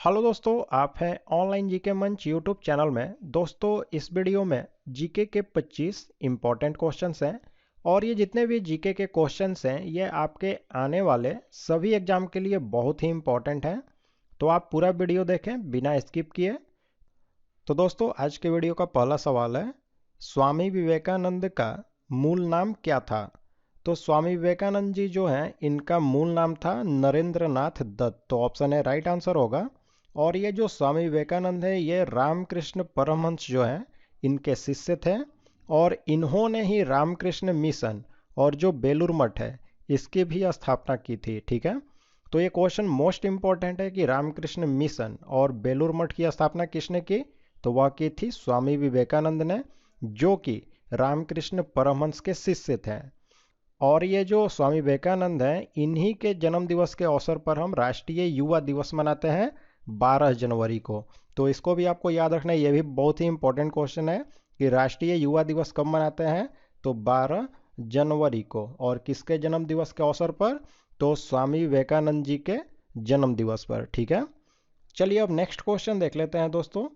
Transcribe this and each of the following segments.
Hello दोस्तों, आप हैं ऑनलाइन जीके मंच यूट्यूब चैनल में। दोस्तों, इस वीडियो में जीके के 25 इम्पॉर्टेंट क्वेश्चंस हैं और ये जितने भी जीके के क्वेश्चंस हैं ये आपके आने वाले सभी एग्जाम के लिए बहुत ही इम्पॉर्टेंट हैं। तो आप पूरा वीडियो देखें बिना स्किप किए। तो दोस्तों, आज के वीडियो का पहला सवाल है, स्वामी विवेकानंद का मूल नाम क्या था? तो स्वामी विवेकानंद जी जो हैं इनका मूल नाम था नरेंद्र नाथ दत्त। तो ऑप्शन है राइट आंसर होगा। और ये जो स्वामी विवेकानंद है ये रामकृष्ण परमहंस जो हैं इनके शिष्य थे और इन्होंने ही रामकृष्ण मिशन और जो बेलूर मठ है इसकी भी स्थापना की थी। ठीक है, तो ये क्वेश्चन मोस्ट इंपॉर्टेंट है कि रामकृष्ण मिशन और बेलूर मठ की स्थापना किसने की? तो वह की थी स्वामी विवेकानंद ने, जो कि रामकृष्ण परमहंस के शिष्य थे। और ये जो स्वामी विवेकानंद हैं इन्हीं के जन्म दिवस के अवसर पर हम राष्ट्रीय युवा दिवस मनाते हैं 12 जनवरी को। तो इसको भी आपको याद रखना है, ये भी बहुत ही इंपॉर्टेंट क्वेश्चन है कि राष्ट्रीय युवा दिवस कब मनाते हैं? तो 12 जनवरी को। और किसके जन्म दिवस के अवसर पर? तो स्वामी विवेकानंद जी के जन्म दिवस पर। ठीक है, चलिए अब नेक्स्ट क्वेश्चन देख लेते हैं दोस्तों।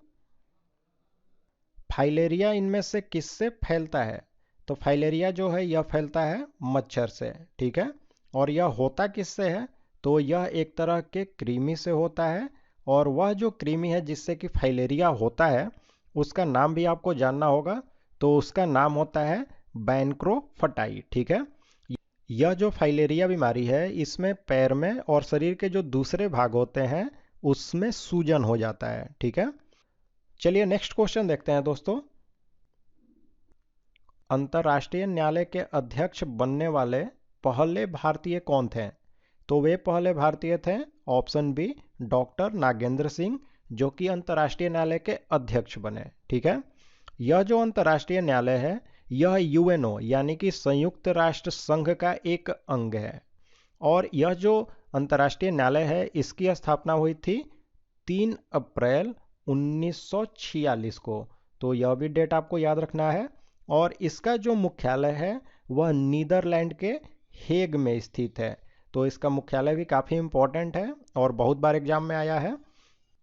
फाइलेरिया इनमें से किससे फैलता है? तो फाइलेरिया जो है यह फैलता है मच्छर से। ठीक है, और यह होता किससे है? तो यह एक तरह के कृमि से होता है। और वह जो कृमि है जिससे कि फाइलेरिया होता है उसका नाम भी आपको जानना होगा। तो उसका नाम होता है बैनक्रोफटाई। ठीक है, यह जो फाइलेरिया बीमारी है इसमें पैर में और शरीर के जो दूसरे भाग होते हैं उसमें सूजन हो जाता है। ठीक है, चलिए नेक्स्ट क्वेश्चन देखते हैं दोस्तों। अंतर्राष्ट्रीय न्यायालय के अध्यक्ष बनने वाले पहले भारतीय कौन थे? तो वे पहले भारतीय थे, option B, doctor Nagendra Singh, जो कि अंतर्राष्ट्रीय न्यायालय के अध्यक्ष बने। ठीक है, यह जो अंतर्राष्ट्रीय न्यायालय है यह यूएनओ यानी कि संयुक्त राष्ट्र संघ का एक अंग है। और यह जो अंतर्राष्ट्रीय न्यायालय है इसकी स्थापना हुई थी 3 अप्रैल 1946 को। तो यह भी डेट आपको याद रखना है। और इसका जो मुख्यालय है वह नीदरलैंड के हेग में स्थित है। तो इसका मुख्यालय भी काफ़ी इम्पोर्टेंट है और बहुत बार एग्जाम में आया है।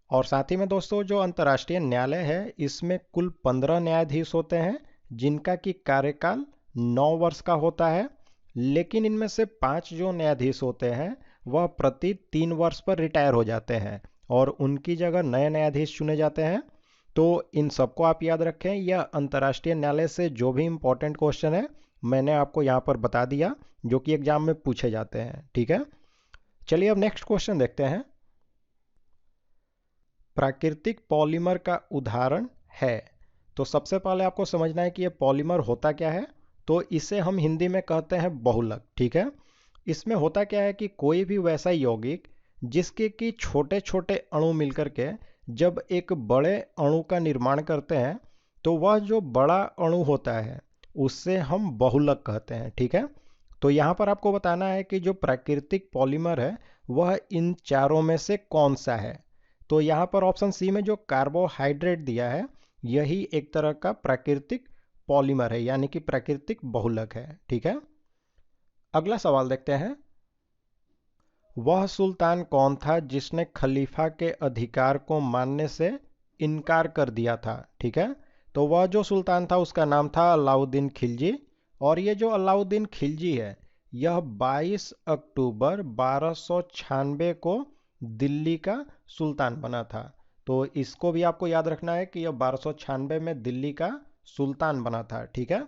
और साथ ही में दोस्तों जो अंतर्राष्ट्रीय न्यायालय है इसमें कुल 15 न्यायाधीश होते हैं जिनका कि कार्यकाल 9 वर्ष का होता है। लेकिन इनमें से 5 जो न्यायाधीश होते हैं वह प्रति 3 वर्ष पर रिटायर हो जाते हैं और उनकी जगह नए न्यायाधीश चुने जाते हैं। तो इन सबको आप याद रखें। यह अंतर्राष्ट्रीय न्यायालय से जो भी इंपॉर्टेंट क्वेश्चन है मैंने आपको यहाँ पर बता दिया जो कि एग्जाम में पूछे जाते हैं। ठीक है, चलिए अब नेक्स्ट क्वेश्चन देखते हैं। प्राकृतिक पॉलीमर का उदाहरण है। तो सबसे पहले आपको समझना है कि ये पॉलीमर होता क्या है। तो इसे हम हिंदी में कहते हैं बहुलक। ठीक है, इसमें होता क्या है कि कोई भी वैसा यौगिक जिसके कि छोटे छोटे अणु मिलकर के जब एक बड़े अणु का निर्माण करते हैं तो वह जो बड़ा अणु होता है उससे हम बहुलक कहते हैं। ठीक है, तो यहाँ पर आपको बताना है कि जो प्राकृतिक पॉलीमर है वह इन चारों में से कौन सा है। तो यहाँ पर ऑप्शन सी में जो कार्बोहाइड्रेट दिया है यही एक तरह का प्राकृतिक पॉलीमर है यानी कि प्राकृतिक बहुलक है। ठीक है, अगला सवाल देखते हैं। वह सुल्तान कौन था जिसने खलीफा के अधिकार को मानने से इनकार कर दिया था? ठीक है, तो वह जो सुल्तान था उसका नाम था अलाउद्दीन खिलजी। और ये जो अलाउद्दीन खिलजी है यह 22 अक्टूबर 1296 को दिल्ली का सुल्तान बना था। तो इसको भी आपको याद रखना है कि यह 1296 में दिल्ली का सुल्तान बना था। ठीक है,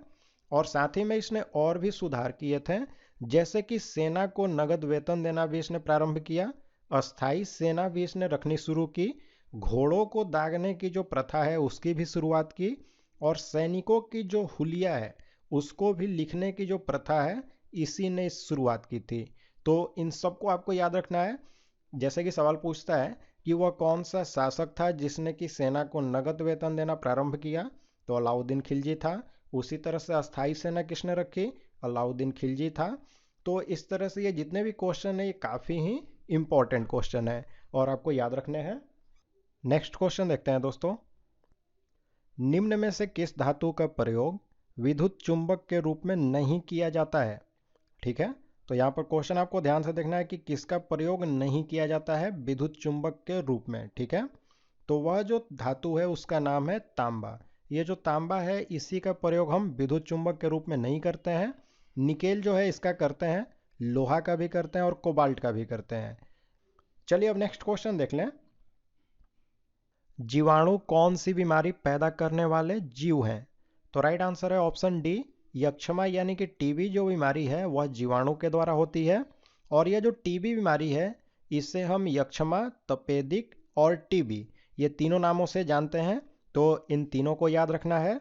और साथ ही में इसने और भी सुधार किए थे, जैसे कि सेना को नगद वेतन देना भी इसने प्रारंभ किया, अस्थाई सेना भी इसने रखनी शुरू की, घोड़ों को दागने की जो प्रथा है उसकी भी शुरुआत की, और सैनिकों की जो हुलिया है उसको भी लिखने की जो प्रथा है इसी ने शुरुआत की थी। तो इन सबको आपको याद रखना है। जैसे कि सवाल पूछता है कि वह कौन सा शासक था जिसने कि सेना को नगद वेतन देना प्रारंभ किया? तो अलाउद्दीन खिलजी था। उसी तरह से अस्थाई सेना किसने रखी? अलाउद्दीन खिलजी था। तो इस तरह से ये जितने भी क्वेश्चन है ये काफ़ी ही इंपॉर्टेंट क्वेश्चन है और आपको याद रखने हैं। नेक्स्ट क्वेश्चन देखते हैं दोस्तों। निम्न में से किस धातु का प्रयोग विद्युत चुंबक के रूप में नहीं किया जाता है? ठीक है, तो यहाँ पर क्वेश्चन आपको ध्यान से देखना है कि किसका प्रयोग नहीं किया जाता है विद्युत चुंबक के रूप में, ठीक है। तो वह जो धातु है उसका नाम है तांबा। ये जो तांबा है इसी का प्रयोग हम विद्युत चुंबक के रूप में नहीं करते हैं। निकेल जो है इसका करते हैं, लोहा का भी करते हैं और कोबाल्ट का भी करते हैं। चलिए अब नेक्स्ट क्वेश्चन देख लें। जीवाणु कौन सी बीमारी पैदा करने वाले जीव हैं? तो राइट आंसर है ऑप्शन डी, यक्षमा यानी कि टीबी जो बीमारी है वह जीवाणु के द्वारा होती है। और यह जो टीबी बीमारी है इसे हम यक्षमा, तपेदिक और टीबी ये तीनों नामों से जानते हैं, तो इन तीनों को याद रखना है।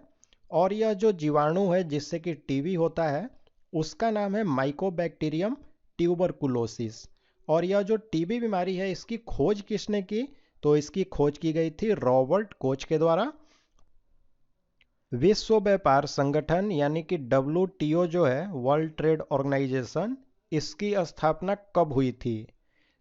और यह जो जीवाणु है जिससे कि टीबी होता है उसका नाम है माइकोबैक्टीरियम ट्यूबरकुलोसिस। और यह जो टीबी बीमारी है इसकी खोज किसने की? तो इसकी खोज की गई थी रॉबर्ट कोच के द्वारा। विश्व व्यापार संगठन यानी कि WTO जो है, वर्ल्ड ट्रेड ऑर्गेनाइजेशन, इसकी स्थापना कब हुई थी?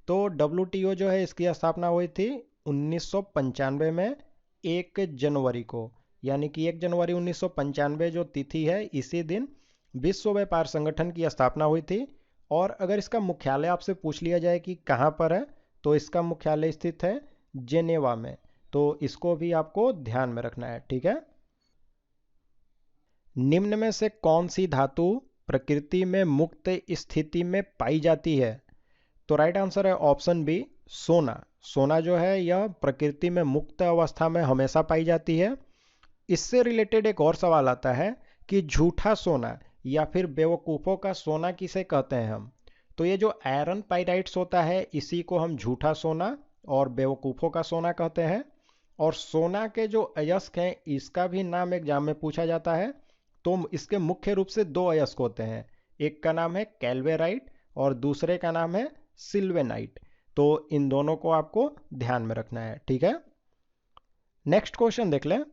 तो WTO जो है इसकी स्थापना हुई थी 1995 में 1 जनवरी को, यानी कि 1 जनवरी 1995 जो तिथि है इसी दिन विश्व व्यापार संगठन की स्थापना हुई थी। और अगर इसका मुख्यालय आपसे पूछ लिया जाए कि कहाँ पर है, तो इसका मुख्यालय स्थित है जेनेवा में। तो इसको भी आपको ध्यान में रखना है, ठीक है। निम्न में से कौन सी धातु प्रकृति में मुक्त स्थिति में पाई जाती है? तो राइट आंसर है ऑप्शन बी, सोना। सोना जो है यह प्रकृति में मुक्त अवस्था में हमेशा पाई जाती है। इससे रिलेटेड एक और सवाल आता है कि झूठा सोना या फिर बेवकूफ़ों का सोना किसे कहते हैं हम? तो ये जो आयरन पाइराइट्स होता है इसी को हम झूठा सोना और बेवकूफ़ों का सोना कहते हैं। और सोना के जो अयस्क हैं इसका भी नाम एग्जाम में पूछा जाता है। तो इसके मुख्य रूप से दो अयस्क होते हैं, एक का नाम है कैल्वेराइट और दूसरे का नाम है सिल्वेनाइट। तो इन दोनों को आपको ध्यान में रखना है, ठीक है। नेक्स्ट क्वेश्चन देख लें।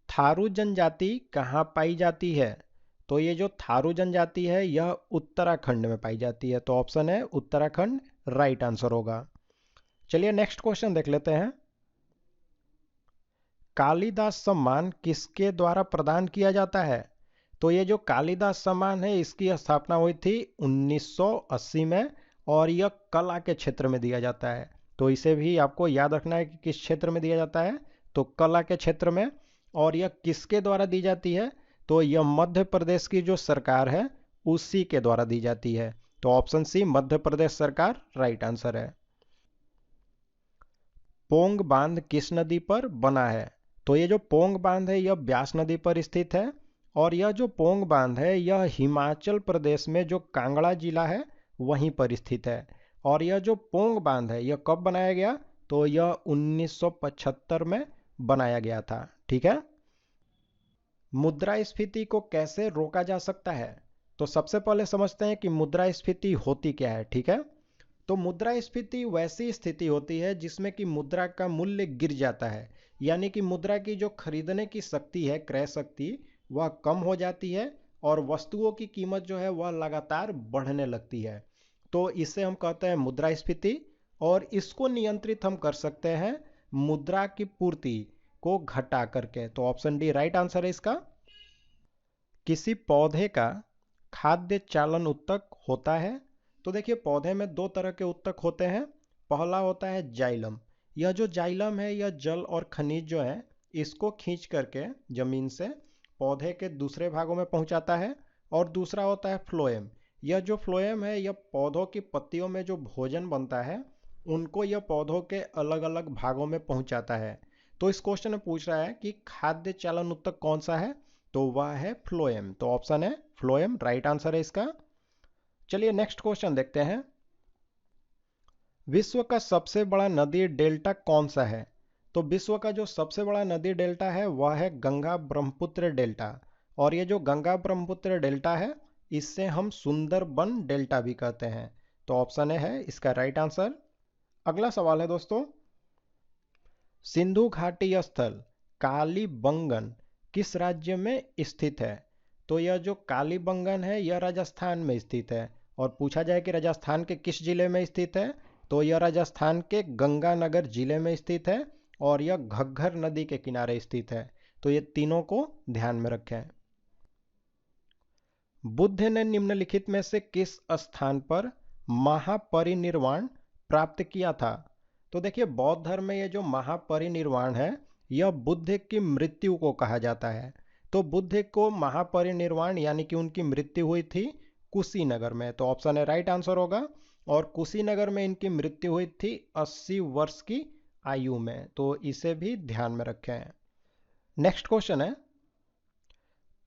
थारू जनजाति कहाँ पाई जाती है? तो ये जो थारू जनजाति है यह उत्तराखंड में पाई जाती है। तो ऑप्शन है उत्तराखंड राइट आंसर होगा। चलिए नेक्स्ट क्वेश्चन देख लेते हैं। कालिदास सम्मान किसके द्वारा प्रदान किया जाता है? तो ये जो कालिदास सम्मान है इसकी स्थापना हुई थी 1980 में और यह कला के क्षेत्र में दिया जाता है। तो इसे भी आपको याद रखना है कि किस क्षेत्र में दिया जाता है, तो कला के क्षेत्र में। और यह किसके द्वारा दी जाती है? तो यह मध्य प्रदेश की जो सरकार है उसी के द्वारा दी जाती है। तो ऑप्शन सी, मध्य प्रदेश सरकार राइट आंसर है। पोंग बांध किस नदी पर बना है? तो ये जो पोंग बांध है यह ब्यास नदी पर स्थित है। और यह जो पोंग बांध है यह हिमाचल प्रदेश में जो कांगड़ा जिला है वहीं पर स्थित है। और यह जो पोंग बांध है यह कब बनाया गया? तो यह 1975 में बनाया गया था, ठीक है। मुद्रास्फीति को कैसे रोका जा सकता है? तो सबसे पहले समझते हैं कि मुद्रास्फीति होती क्या है, ठीक है। तो मुद्रास्फीति वैसी स्थिति होती है जिसमें कि मुद्रा का मूल्य गिर जाता है, यानी कि मुद्रा की जो खरीदने की शक्ति है, क्रय शक्ति, वह कम हो जाती है और वस्तुओं की कीमत जो है वह लगातार बढ़ने लगती है। तो इसे हम कहते हैं मुद्रास्फीति। और इसको नियंत्रित हम कर सकते हैं मुद्रा की पूर्ति को घटा करके। तो ऑप्शन डी राइट आंसर है इसका। किसी पौधे का खाद्य चालन उत्तक होता है? तो देखिए पौधे में दो तरह के उत्तक होते हैं। पहला होता है जाइलम। यह जो जाइलम है यह जल और खनिज जो है इसको खींच करके जमीन से पौधे के दूसरे भागों में पहुंचाता है। और दूसरा होता है फ्लोएम। यह जो फ्लोएम है यह पौधों की पत्तियों में जो भोजन बनता है उनको यह पौधों के अलग अलग भागों में पहुंचाता है। तो इस क्वेश्चन में पूछ रहा है कि खाद्य चालन उत्तक कौन सा है? तो वह है फ्लोएम। तो ऑप्शन है फ्लोएम राइट आंसर है इसका। चलिए नेक्स्ट क्वेश्चन देखते हैं। विश्व का सबसे बड़ा नदी डेल्टा कौन सा है? तो विश्व का जो सबसे बड़ा नदी डेल्टा है वह है गंगा ब्रह्मपुत्र डेल्टा। और ये जो गंगा ब्रह्मपुत्र डेल्टा है इससे हम सुंदरबन डेल्टा भी कहते हैं। तो ऑप्शन ए है इसका राइट आंसर। अगला सवाल है दोस्तों, सिंधु घाटी स्थल कालीबंगन किस राज्य में स्थित है? तो यह जो कालीबंगन है यह राजस्थान में स्थित है। और पूछा जाए कि राजस्थान के किस जिले में स्थित है, तो यह राजस्थान के गंगानगर जिले में स्थित है और यह घग्गर नदी के किनारे स्थित है। तो ये तीनों को ध्यान में रखें। बुद्ध ने निम्नलिखित में से किस स्थान पर महापरिनिर्वाण प्राप्त किया था? तो देखिए, बौद्ध धर्म में ये जो महापरिनिर्वाण है, यह बुद्ध की मृत्यु को कहा जाता है। तो बुद्ध को महापरिनिर्वाण यानी कि उनकी मृत्यु हुई थी कुशीनगर में। तो ऑप्शन है राइट आंसर होगा। और कुशीनगर में इनकी मृत्यु हुई थी 80 वर्ष की आयु में। तो इसे भी ध्यान में रखें। नेक्स्ट क्वेश्चन है,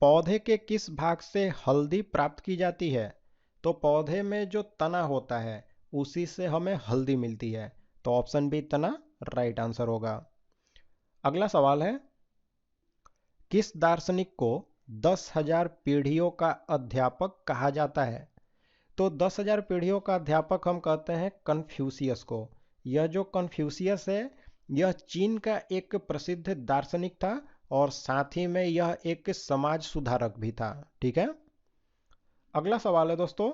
पौधे के किस भाग से हल्दी प्राप्त की जाती है? तो पौधे में जो तना होता है उसी से हमें हल्दी मिलती है। तो ऑप्शन बी तना राइट आंसर होगा। अगला सवाल है, किस दार्शनिक को 10,000 पीढ़ियों का अध्यापक कहा जाता है? तो 10,000 पीढ़ियों का अध्यापक हम कहते हैं कन्फ्यूशियस को। यह जो कन्फ्यूशियस है, यह चीन का एक प्रसिद्ध दार्शनिक था और साथ ही में यह एक समाज सुधारक भी था। ठीक है। अगला सवाल है दोस्तों,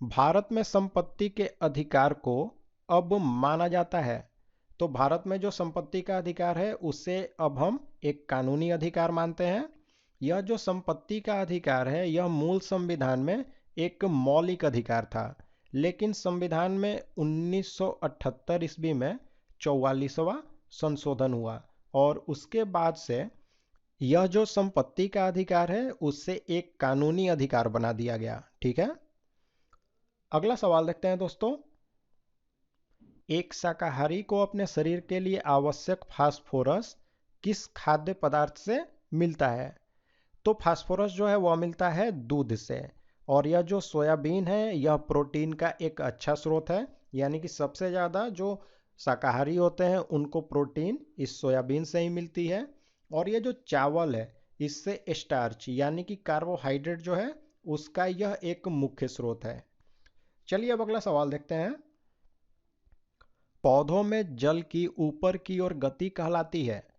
भारत में संपत्ति के अधिकार को अब माना जाता है। तो भारत में जो संपत्ति का अधिकार है उसे अब हम एक कानूनी अधिकार मानते हैं। यह जो संपत्ति का अधिकार है, यह मूल संविधान में एक मौलिक अधिकार था, लेकिन संविधान में 1978 ईस्वी में 44वां संशोधन हुआ और उसके बाद से यह जो संपत्ति का अधिकार है उससे एक कानूनी अधिकार बना दिया गया। ठीक है। अगला सवाल देखते हैं दोस्तों, एक शाकाहारी को अपने शरीर के लिए आवश्यक फास्फोरस किस खाद्य पदार्थ से मिलता है? तो फास्फोरस जो है वह मिलता है दूध से। और यह जो सोयाबीन है यह प्रोटीन का एक अच्छा स्रोत है, यानी कि सबसे ज़्यादा जो शाकाहारी होते हैं उनको प्रोटीन इस सोयाबीन से ही मिलती है। और यह जो चावल है इससे स्टार्च यानी कि कार्बोहाइड्रेट जो है उसका यह एक मुख्य स्रोत है। चलिए अब अगला सवाल देखते हैं, पौधों में जल की ऊपर की ओर गति कहलाती है।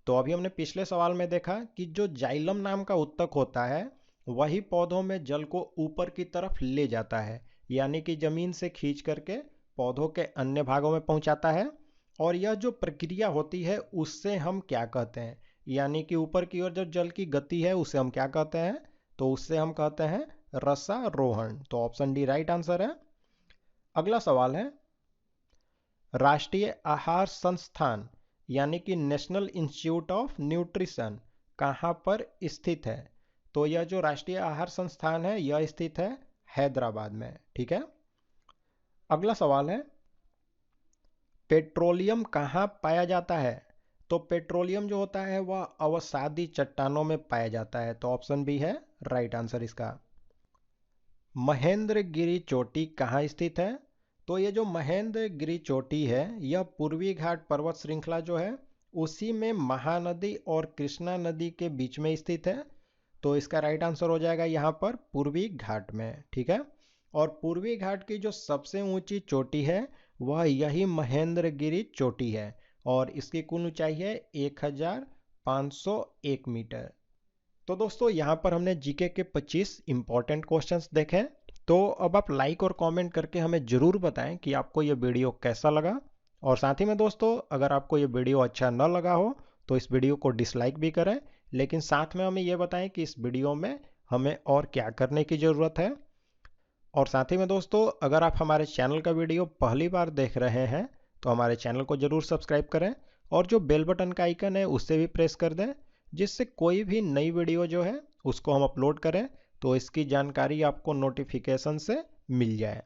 तो अभी हमने पिछले सवाल में देखा कि जो जाइलम नाम का उत्तक होता है वही पौधों में जल को ऊपर की तरफ ले जाता है, यानी कि जमीन से खींच करके पौधों के अन्य भागों में पहुंचाता है। और यह जो प्रक्रिया होती है उससे हम क्या कहते हैं, यानी कि ऊपर की ओर जो जल की गति है उसे हम क्या कहते हैं? तो उससे हम कहते हैं रसारोहण। तो ऑप्शन डी राइट आंसर है। अगला सवाल है, राष्ट्रीय आहार संस्थान यानी कि नेशनल इंस्टीट्यूट ऑफ न्यूट्रिशन कहाँ पर स्थित है? तो यह जो राष्ट्रीय आहार संस्थान है यह स्थित है हैदराबाद में। ठीक है। अगला सवाल है, पेट्रोलियम कहाँ पाया जाता है? तो पेट्रोलियम जो होता है वह अवसादी चट्टानों में पाया जाता है। तो ऑप्शन बी है राइट आंसर इसका। महेंद्रगिरी चोटी कहाँ स्थित है? तो ये जो महेंद्रगिरी चोटी है यह पूर्वी घाट पर्वत श्रृंखला जो है उसी में महानदी और कृष्णा नदी के बीच में स्थित है। तो इसका राइट आंसर हो जाएगा यहाँ पर पूर्वी घाट में। ठीक है। और पूर्वी घाट की जो सबसे ऊंची चोटी है वह यही महेंद्रगिरी चोटी है और इसकी कुल ऊंचाई है 1501 मीटर। तो दोस्तों यहाँ पर हमने जीके के 25 इंपॉर्टेंट क्वेश्चंस देखे। तो अब आप लाइक और कमेंट करके हमें ज़रूर बताएं कि आपको ये वीडियो कैसा लगा। और साथ ही में दोस्तों, अगर आपको ये वीडियो अच्छा न लगा हो तो इस वीडियो को डिसलाइक भी करें, लेकिन साथ में हमें ये बताएं कि इस वीडियो में हमें और क्या करने की ज़रूरत है। और साथ ही में दोस्तों, अगर आप हमारे चैनल का वीडियो पहली बार देख रहे हैं तो हमारे चैनल को ज़रूर सब्सक्राइब करें और जो बेल बटन का आइकन है उससे भी प्रेस कर दें, जिससे कोई भी नई वीडियो जो है उसको हम अपलोड करें तो इसकी जानकारी आपको नोटिफिकेशन से मिल जाए।